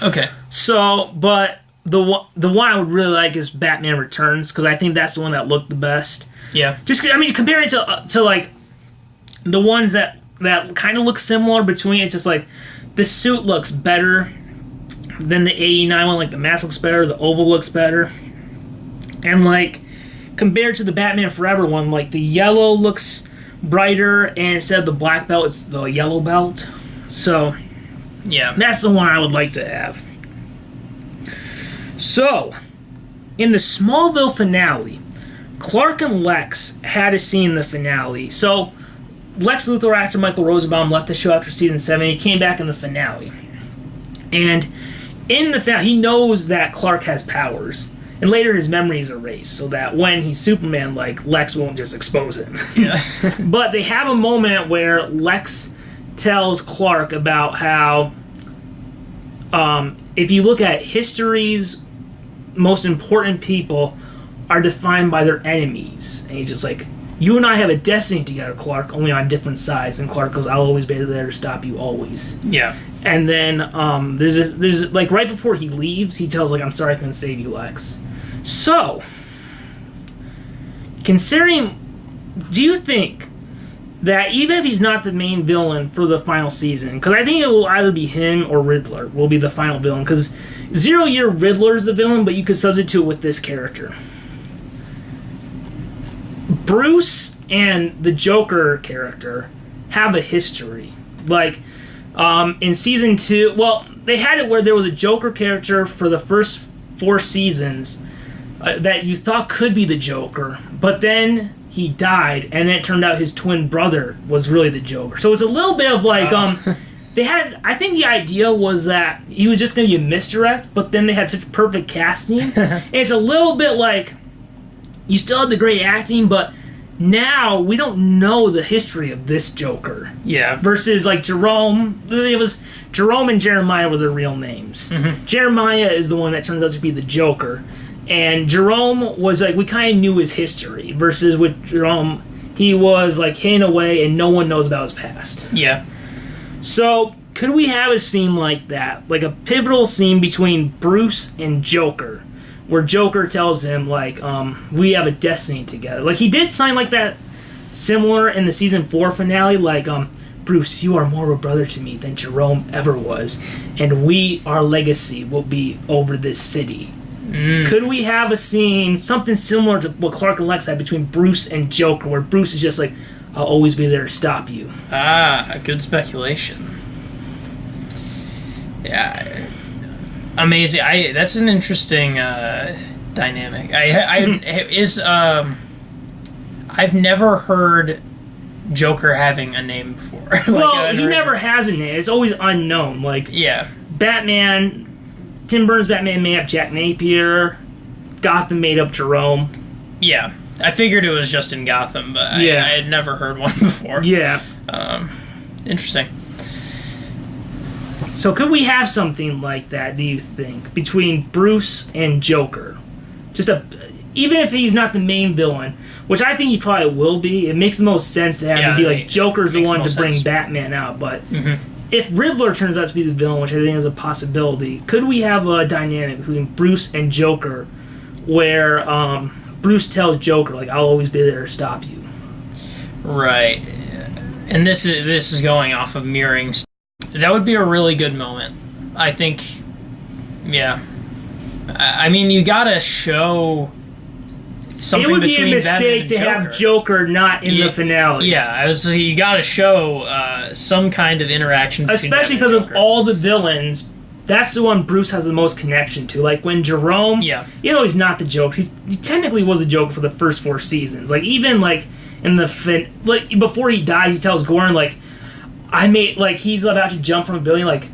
Okay. So, but the one I would really like is Batman Returns, because I think that's the one that looked the best. Yeah. Just comparing it to the ones that kind of look similar between, it's just the suit looks better than the '89 one. The mask looks better, the oval looks better, and compared to the Batman Forever one, like the yellow looks brighter, and instead of the black belt, it's the yellow belt. So Yeah. that's the one I would like to have. So, in the Smallville finale, Clark and Lex had a scene in the finale. So, Lex Luthor actor Michael Rosenbaum left the show after season 7. He came back in the finale. And in the finale, he knows that Clark has powers. And later his memory is erased so that when he's Superman, like, Lex won't just expose him. Yeah. But they have a moment where Lex tells Clark about how if you look at history's most important people are defined by their enemies. And he's just like, you and I have a destiny together, Clark, only on different sides. And Clark goes, I'll always be there to stop you, always. Yeah. And then there's like right before he leaves, he tells like, I'm sorry I couldn't save you, Lex. So, considering, do you think that even if he's not the main villain for the final season, because I think it will either be him or Riddler will be the final villain, because 0 Year Riddler is the villain, but you could substitute with this character. Bruce and the Joker character have a history. Like, in season 2, well, they had it where there was a Joker character for the first 4 seasons that you thought could be the Joker, but then he died, and then it turned out his twin brother was really the Joker. So it's a little bit of like, they had, I think the idea was that he was just going to be a misdirect, but then they had such perfect casting. And it's a little bit like, you still have the great acting, but now we don't know the history of this Joker. Yeah. Versus like Jerome, it was Jerome and Jeremiah were their real names. Mm-hmm. Jeremiah is the one that turns out to be the Joker. And Jerome was like, we kind of knew his history. Versus with Jerome, he was like hidden away and no one knows about his past. Yeah. So, could we have a scene like that? Like a pivotal scene between Bruce and Joker, where Joker tells him, like, we have a destiny together. Like, he did sign like that similar in the season 4 finale, like, Bruce, you are more of a brother to me than Jerome ever was, and our legacy will be over this city. Could we have a scene, something similar to what Clark and Lex had between Bruce and Joker, where Bruce is just like, I'll always be there to stop you? Ah, good speculation. Yeah, amazing. That's an interesting dynamic. I've never heard Joker having a name before. Like, well, he never has a name. It's always unknown. Like, yeah, Batman, Tim Burton's Batman made up Jack Napier. Gotham made up Jerome. Yeah, I figured it was just in Gotham, but I had never heard one before. Yeah. Interesting. So could we have something like that, do you think, between Bruce and Joker? Even if he's not the main villain, which I think he probably will be, it makes the most sense to have him be like, Joker's the one to bring Batman out, but if Riddler turns out to be the villain, which I think is a possibility, could we have a dynamic between Bruce and Joker where Bruce tells Joker, like, I'll always be there to stop you? Right. And this is going off of mirroring. That would be a really good moment. I think, yeah. I mean, you gotta show something. It would be between a mistake to have Joker not in the finale. Yeah, you gotta show some kind of interaction between especially because of all the villains. That's the one Bruce has the most connection to. Like when Jerome, he's not the Joker. He technically was a Joker for the first 4 seasons. Like even like in the before he dies, he tells Gordon like, he's about to jump from a building. Like,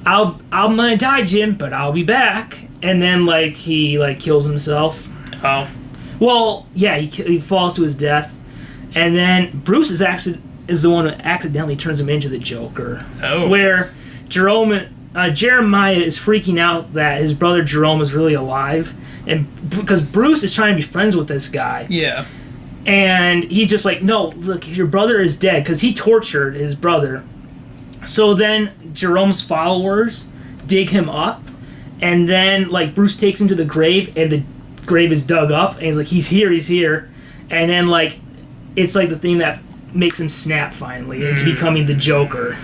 I'm gonna die, Jim, but I'll be back. And then like he like kills himself. Oh, well, yeah, he falls to his death, and then Bruce is the one who accidentally turns him into the Joker. Oh, where Jeremiah is freaking out that his brother Jerome is really alive, and because Bruce is trying to be friends with this guy. Yeah. And he's just like, no, look, your brother is dead, because he tortured his brother. So then Jerome's followers dig him up, and then like Bruce takes him to the grave, and the grave is dug up, and he's like, he's here. And then like, it's like the thing that makes him snap finally into becoming the Joker.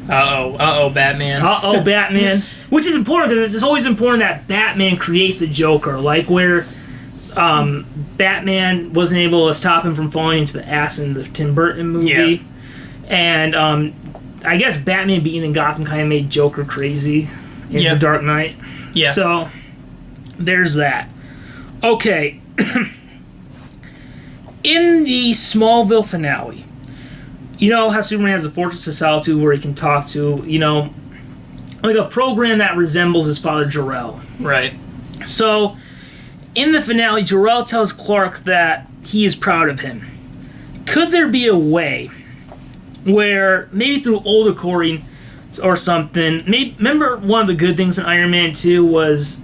Batman. Batman. Which is important, because it's always important that Batman creates a Joker. Like where Batman wasn't able to stop him from falling into the acid in the Tim Burton movie. Yeah. And I guess Batman being in Gotham kind of made Joker crazy in The Dark Knight. Yeah. So, there's that. Okay. In the Smallville finale, you know how Superman has the Fortress of Solitude where he can talk to, you know, like a program that resembles his father, Jor-El. Right. So, in the finale, Jor-El tells Clark that he is proud of him. Could there be a way where, maybe through old recording or something, remember one of the good things in Iron Man 2 was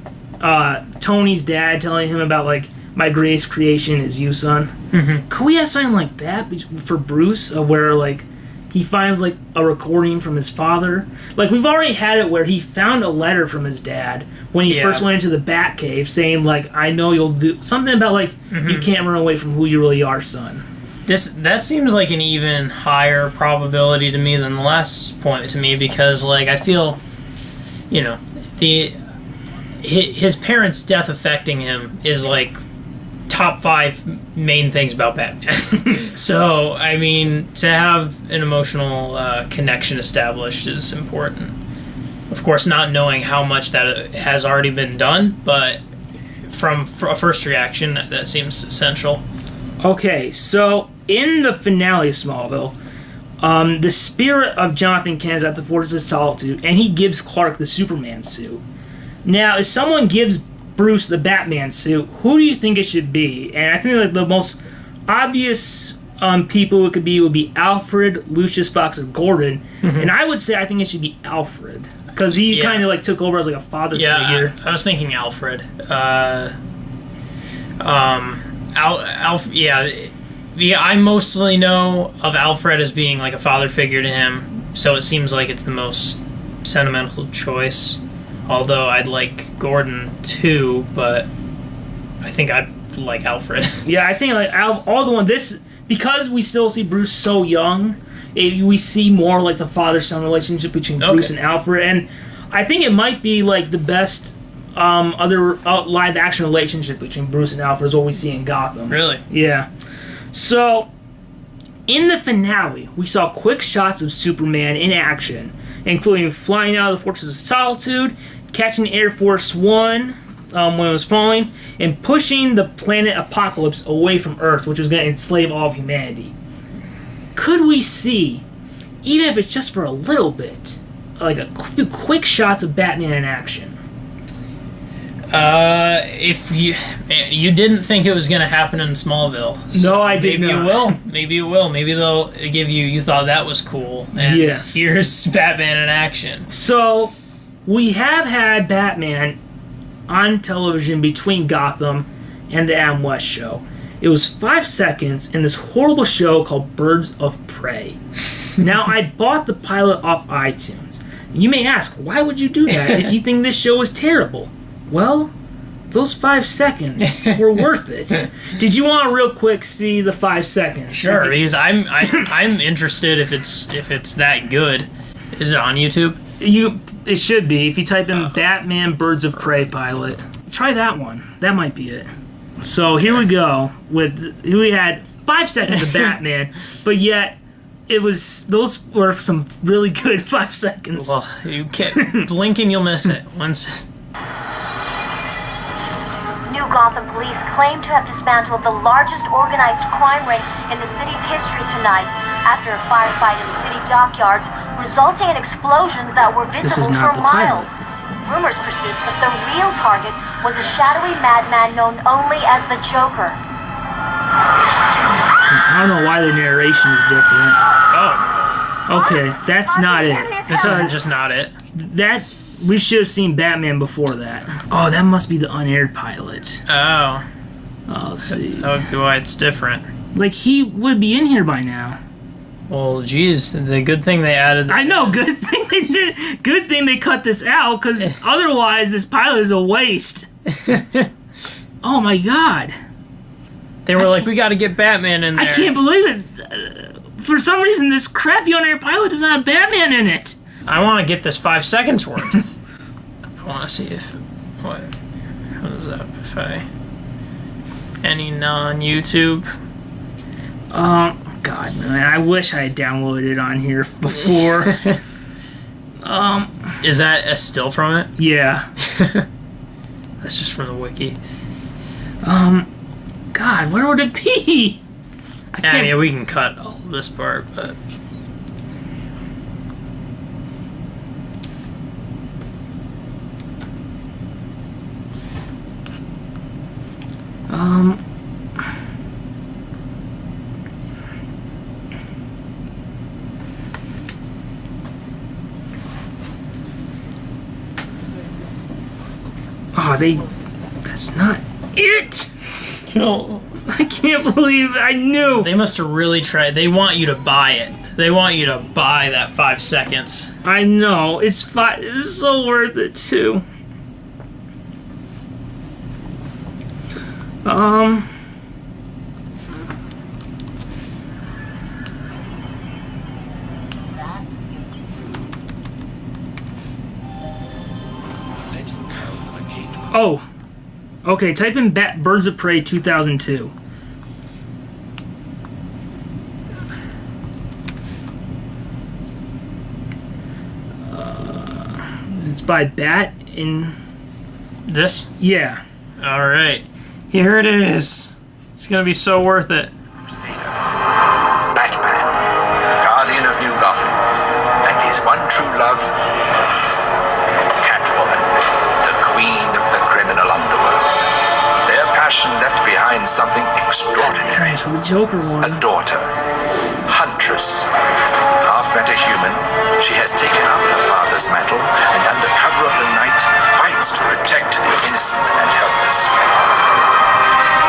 Tony's dad telling him about, like, my greatest creation is you, son? Mm-hmm. Could we have something like that for Bruce, of where, like, he finds, like, a recording from his father? Like, we've already had it where he found a letter from his dad when he first went into the Batcave saying, like, I know you'll do... Something about, like, you can't run away from who you really are, son. That seems like an even higher probability to me than the last point to me, because, like, I feel, you know, his parents' death affecting him is, like, top 5 main things about Batman. So, I mean, to have an emotional connection established is important. Of course, not knowing how much that has already been done, but from a first reaction, that seems essential. Okay, so in the finale of Smallville, the spirit of Jonathan Kent is at the Fortress of Solitude, and he gives Clark the Superman suit. Now, if someone gives Bruce the Batman suit, who do you think it should be? And I think like the most obvious people it could be would be Alfred, Lucius Fox, or Gordon. Mm-hmm. And I would say I think it should be Alfred, because he kind of like took over as like a father figure. I was thinking Alfred. I mostly know of Alfred as being like a father figure to him, so it seems like it's the most sentimental choice. Although I'd like Gordon too, but I think I'd like Alfred. Yeah, I think like all the one because we still see Bruce so young, we see more like the father-son relationship between Bruce and Alfred, and I think it might be like the best other live-action relationship between Bruce and Alfred is what we see in Gotham. Really? Yeah. So, in the finale, we saw quick shots of Superman in action, including flying out of the Fortress of Solitude, catching Air Force One when it was falling, and pushing the planet Apocalypse away from Earth, which was going to enslave all of humanity. Could we see, even if it's just for a little bit, like a few quick shots of Batman in action? If you didn't think it was going to happen in Smallville. So no, I did not. Maybe it will. Maybe it will. Maybe they'll give you thought that was cool. And here's Batman in action. So, we have had Batman on television between Gotham and the Adam West show. It was 5 seconds in this horrible show called Birds of Prey. Now, I bought the pilot off iTunes. You may ask, why would you do that if you think this show is terrible? Well, those 5 seconds were worth it. Did you want to real quick see the 5 seconds? Sure, because I'm interested if it's that good. Is it on YouTube? It should be. If you type in Batman Birds of Prey pilot, try that one. That might be it. So here we go. We had 5 seconds of Batman, but yet those were some really good 5 seconds. Well, you can't blink and you'll miss it once. New Gotham police claim to have dismantled the largest organized crime ring in the city's history tonight after a firefight in the city dockyards, resulting in explosions that were visible for miles. Rumors persist that the real target was a shadowy madman known only as the Joker. I don't know why the narration is different. Oh. Okay, that's not it. This is just not it. We should have seen Batman before that. Oh, that must be the unaired pilot. Oh. Let's see. That would be why it's different. Like, he would be in here by now. Well, geez, the good thing they added... I know, good thing they did. Good thing they cut this out, because otherwise this pilot is a waste. Oh my god. They were like, we gotta get Batman in there. I can't believe it. For some reason, this crappy on-air pilot doesn't have Batman in it. I want to get this 5 seconds worth. I want to see if... How does that... If I... Any non-YouTube? God, man, I wish I had downloaded it on here before. Is that a still from it? Yeah. That's just from the wiki. God, where would it be? I mean, we can cut all this part, but... That's not it! No. I can't believe I knew! They must have really tried. They want you to buy it. They want you to buy that 5 seconds. I know. It's so worth it, too. Oh. Okay, type in Birds of Prey 2002. It's by Bat in... This? Yeah. Alright. Here it is. It's gonna be so worth it. Batman, guardian of New Gotham, and his one true love, Catwoman, the queen of the criminal underworld. Their passion left behind something extraordinary. Nice, the Joker one. A daughter, Huntress. Half metahuman, she has taken up her father's mantle and under cover of the night fights to protect the innocent and helpless.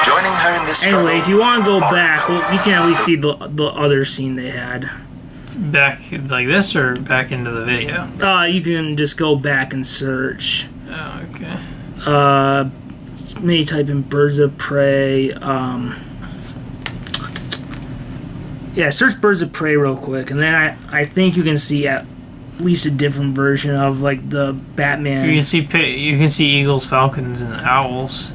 Joining her in this struggle... Anyway, if you want to go back, well, you can at least see the other scene they had. Back like this or back into the video? You can just go back and search. Oh, okay. Maybe type in Birds of Prey. Yeah, search Birds of Prey real quick, and then I think you can see at least a different version of like the Batman. You can see eagles, falcons, and owls.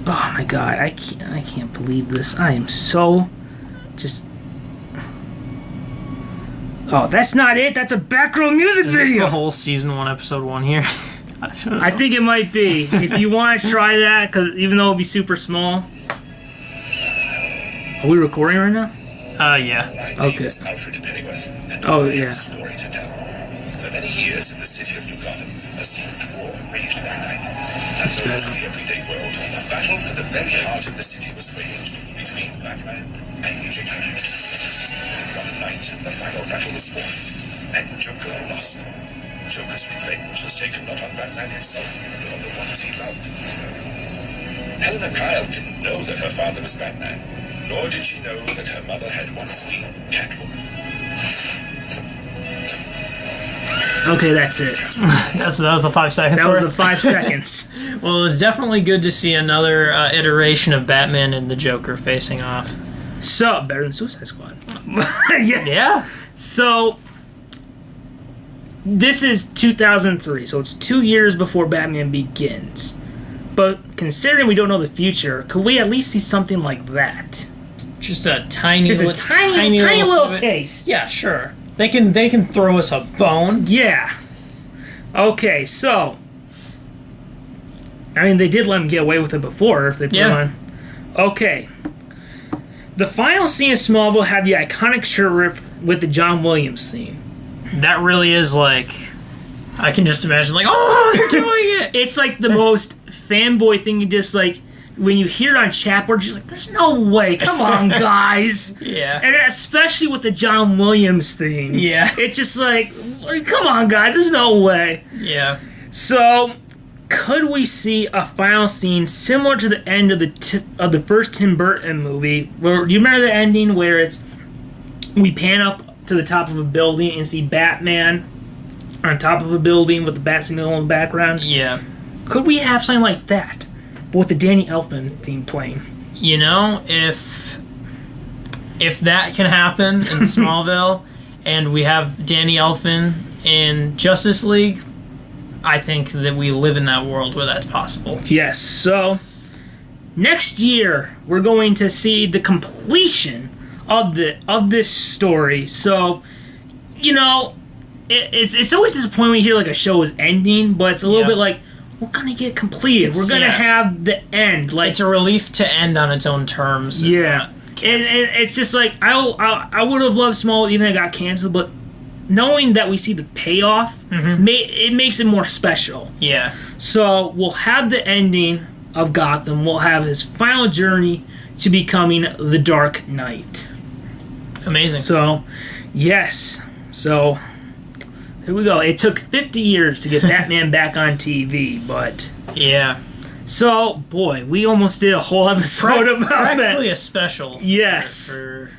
Oh my god, I can't believe this. I am so just... Oh, that's not it. That's a Batgirl music Is this video. the whole season 1, episode 1 here? I think it might be. If you want to try that, because even though it'll be super small. Are we recording right now? Yeah. Okay. Alfred Pennyworth, and Oh, I have yeah. a story to tell. For many years in the city of New Gotham, a secret war raged by night. And though in the everyday world, a battle for the very heart of the city was waged between Batman and Joker. One night, the final battle was fought, and Joker lost. Joker's revenge was taken not on Batman himself, but on the ones he loved. Helena Kyle didn't know that her father was Batman, nor did she know that her mother had once been Catwoman. Okay, that's it. That was the 5 seconds. That was worth? the 5 seconds. Well, it was definitely good to see another iteration of Batman and the Joker facing off. So, better than Suicide Squad. Yes. Yeah. So, this is 2003, so it's 2 years before Batman Begins. But considering we don't know the future, could we at least see something like that? Just a tiny Just a tiny little snippet. taste. Yeah, sure. They can throw us a bone. Yeah. Okay, so... I mean, they did let him get away with it before if they put him on. Okay. The final scene of Smallville had the iconic shirt rip with the John Williams theme. That really is like... I can just imagine like, oh, they're doing it! It's like the most fanboy thing. You just like... When you hear it on chat board, you're just like, there's no way. Come on, guys. Yeah. And especially with the John Williams theme. Yeah. It's just like, come on, guys. There's no way. Yeah. So, could we see a final scene similar to the end of the first Tim Burton movie? Where, do you remember the ending where it's we pan up to the top of a building and see Batman on top of a building with the bat signal in the background? Yeah. Could we have something like that, but with the Danny Elfman theme playing? You know, if that can happen in Smallville, and we have Danny Elfman in Justice League, I think that we live in that world where that's possible. Yes. So next year we're going to see the completion of this story. So, you know, it's always disappointing when you hear like a show is ending, but it's a little bit like, we're gonna get completed. We're gonna have the end. Like, it's a relief to end on its own terms. Yeah, and it's just like I would have loved Smallville even if it got canceled, but knowing that we see the payoff, it makes it more special. Yeah. So we'll have the ending of Gotham. We'll have his final journey to becoming the Dark Knight. Amazing. So, yes. So, here we go. It took 50 years to get Batman back on TV, but... Yeah. So, boy, we almost did a whole episode about that. Actually a special. Yes. For